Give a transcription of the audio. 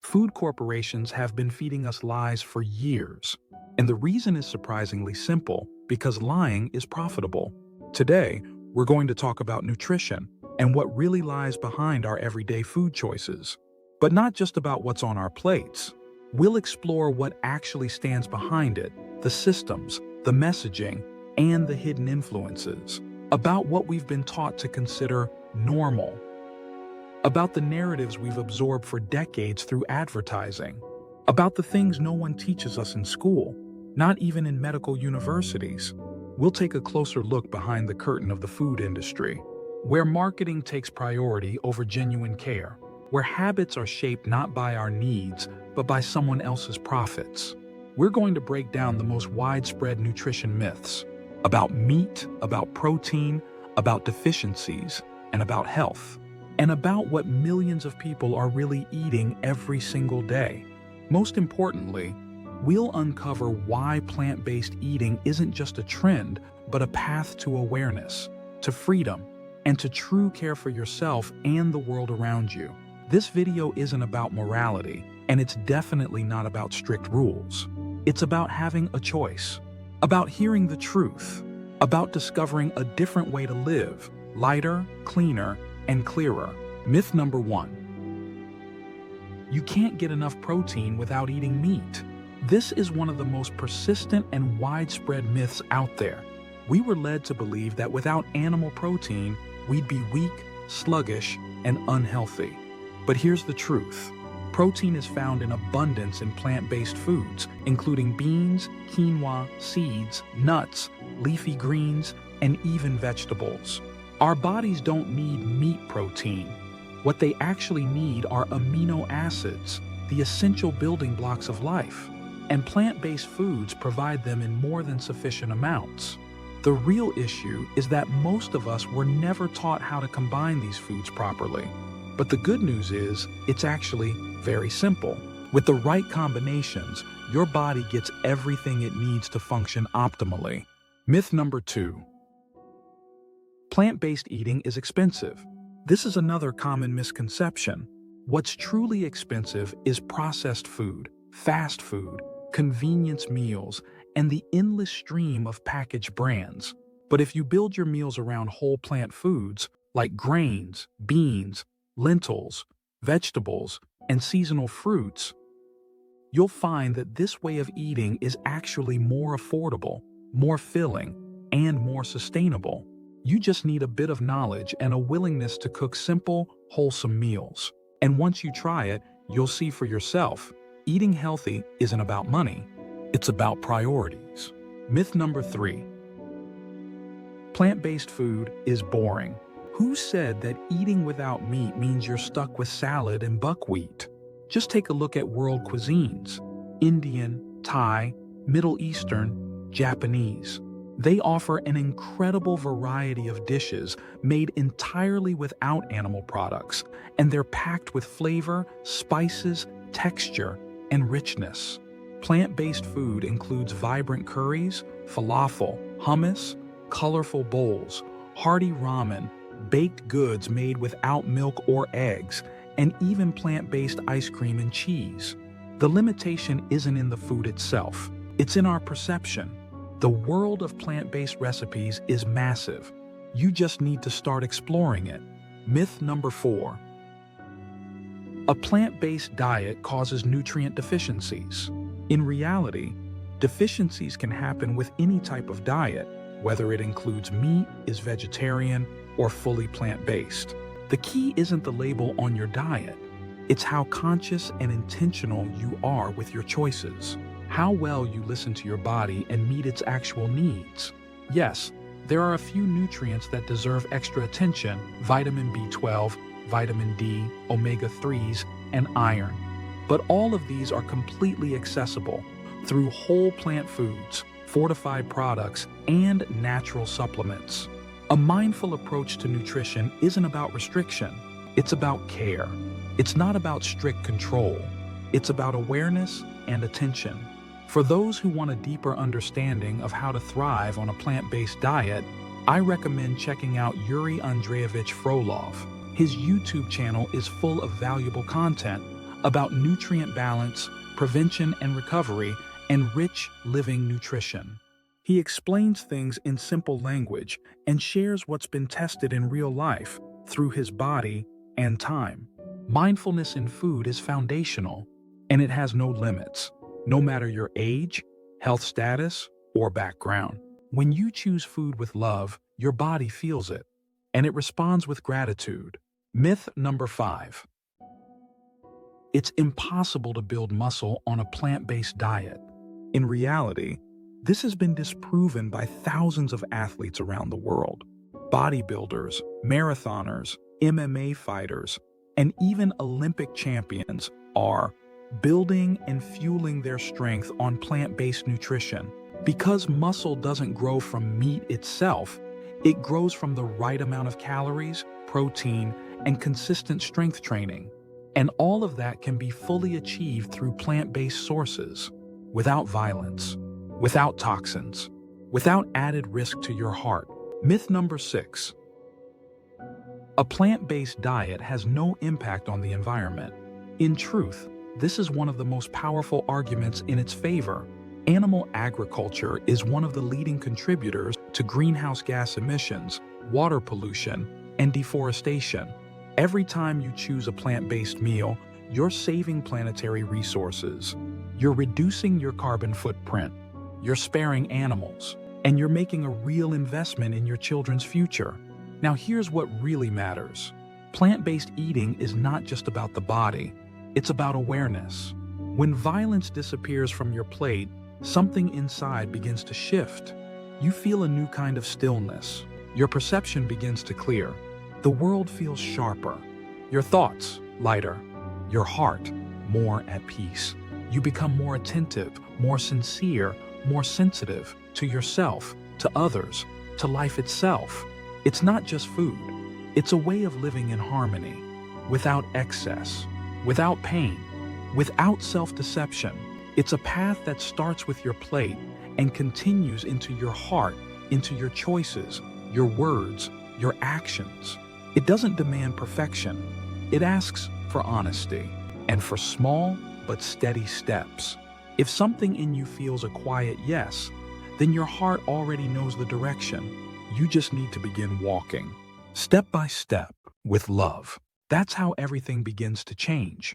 Food corporations have been feeding us lies for years. And the reason is surprisingly simple, because lying is profitable. Today, we're going to talk about nutrition and what really lies behind our everyday food choices. But not just about what's on our plates. We'll explore what actually stands behind it, the systems, the messaging, and the hidden influences. About what we've been taught to consider normal. About the narratives we've absorbed for decades through advertising. About the things no one teaches us in school, not even in medical universities. We'll take a closer look behind the curtain of the food industry, where marketing takes priority over genuine care, where habits are shaped not by our needs, but by someone else's profits. We're going to break down the most widespread nutrition myths about meat, about protein, about deficiencies, and about health, and about what millions of people are really eating every single day. Most importantly, we'll uncover why plant-based eating isn't just a trend, but a path to awareness, to freedom, and to true care for yourself and the world around you. This video isn't about morality, and it's definitely not about strict rules. It's about having a choice, about hearing the truth, about discovering a different way to live, lighter, cleaner, and clearer. Myth number 1. You can't get enough protein without eating meat. This is one of the most persistent and widespread myths out there. We were led to believe that without animal protein, we'd be weak, sluggish, and unhealthy. But here's the truth. Protein is found in abundance in plant-based foods, including beans, quinoa, seeds, nuts, leafy greens, and even vegetables. Our bodies don't need meat protein. What they actually need are amino acids, the essential building blocks of life. And plant-based foods provide them in more than sufficient amounts. The real issue is that most of us were never taught how to combine these foods properly. But the good news is, it's actually very simple. With the right combinations, your body gets everything it needs to function optimally. Myth number 2. Plant-based eating is expensive. This is another common misconception. What's truly expensive is processed food, fast food, convenience meals, and the endless stream of packaged brands. But if you build your meals around whole plant foods, like grains, beans, lentils, vegetables, and seasonal fruits, you'll find that this way of eating is actually more affordable, more filling, and more sustainable. You just need a bit of knowledge and a willingness to cook simple, wholesome meals. And once you try it, you'll see for yourself, eating healthy isn't about money, it's about priorities. Myth number 3. Plant-based food is boring. Who said that eating without meat means you're stuck with salad and buckwheat? Just take a look at world cuisines: Indian, Thai, Middle Eastern, Japanese. They offer an incredible variety of dishes made entirely without animal products, and they're packed with flavor, spices, texture, and richness. Plant-based food includes vibrant curries, falafel, hummus, colorful bowls, hearty ramen, baked goods made without milk or eggs, and even plant-based ice cream and cheese. The limitation isn't in the food itself, it's in our perception. The world of plant-based recipes is massive. You just need to start exploring it. Myth number 4. A plant-based diet causes nutrient deficiencies. In reality, deficiencies can happen with any type of diet, whether it includes meat, is vegetarian, or fully plant-based. The key isn't the label on your diet. It's how conscious and intentional you are with your choices. How well you listen to your body and meet its actual needs. Yes, there are a few nutrients that deserve extra attention: vitamin B12, vitamin D, omega-3s, and iron. But all of these are completely accessible through whole plant foods, fortified products, and natural supplements. A mindful approach to nutrition isn't about restriction, it's about care. It's not about strict control, it's about awareness and attention. For those who want a deeper understanding of how to thrive on a plant-based diet, I recommend checking out Yuri Andreevich Frolov. His YouTube channel is full of valuable content about nutrient balance, prevention and recovery, and rich living nutrition. He explains things in simple language and shares what's been tested in real life through his body and time. Mindfulness in food is foundational, and it has no limits, no matter your age, health status, or background. When you choose food with love, your body feels it, and it responds with gratitude. Myth number 5. It's impossible to build muscle on a plant-based diet. In reality, this has been disproven by thousands of athletes around the world. Bodybuilders, marathoners, MMA fighters, and even Olympic champions are building and fueling their strength on plant-based nutrition. Because muscle doesn't grow from meat itself, it grows from the right amount of calories, protein, and consistent strength training. And all of that can be fully achieved through plant-based sources, without violence, without toxins, without added risk to your heart. Myth number 6. A plant-based diet has no impact on the environment. In truth, this is one of the most powerful arguments in its favor. Animal agriculture is one of the leading contributors to greenhouse gas emissions, water pollution, and deforestation. Every time you choose a plant-based meal, you're saving planetary resources. You're reducing your carbon footprint. You're sparing animals. And you're making a real investment in your children's future. Now here's what really matters. Plant-based eating is not just about the body. It's about awareness. When violence disappears from your plate, something inside begins to shift. You feel a new kind of stillness. Your perception begins to clear. The world feels sharper. Your thoughts lighter. Your heart more at peace. You become more attentive, more sincere, more sensitive to yourself, to others, to life itself. It's not just food. It's a way of living in harmony, without excess, without pain, without self-deception. It's a path that starts with your plate and continues into your heart, into your choices, your words, your actions. It doesn't demand perfection. It asks for honesty and for small but steady steps. If something in you feels a quiet yes, then your heart already knows the direction. You just need to begin walking, step by step, with love. That's how everything begins to change.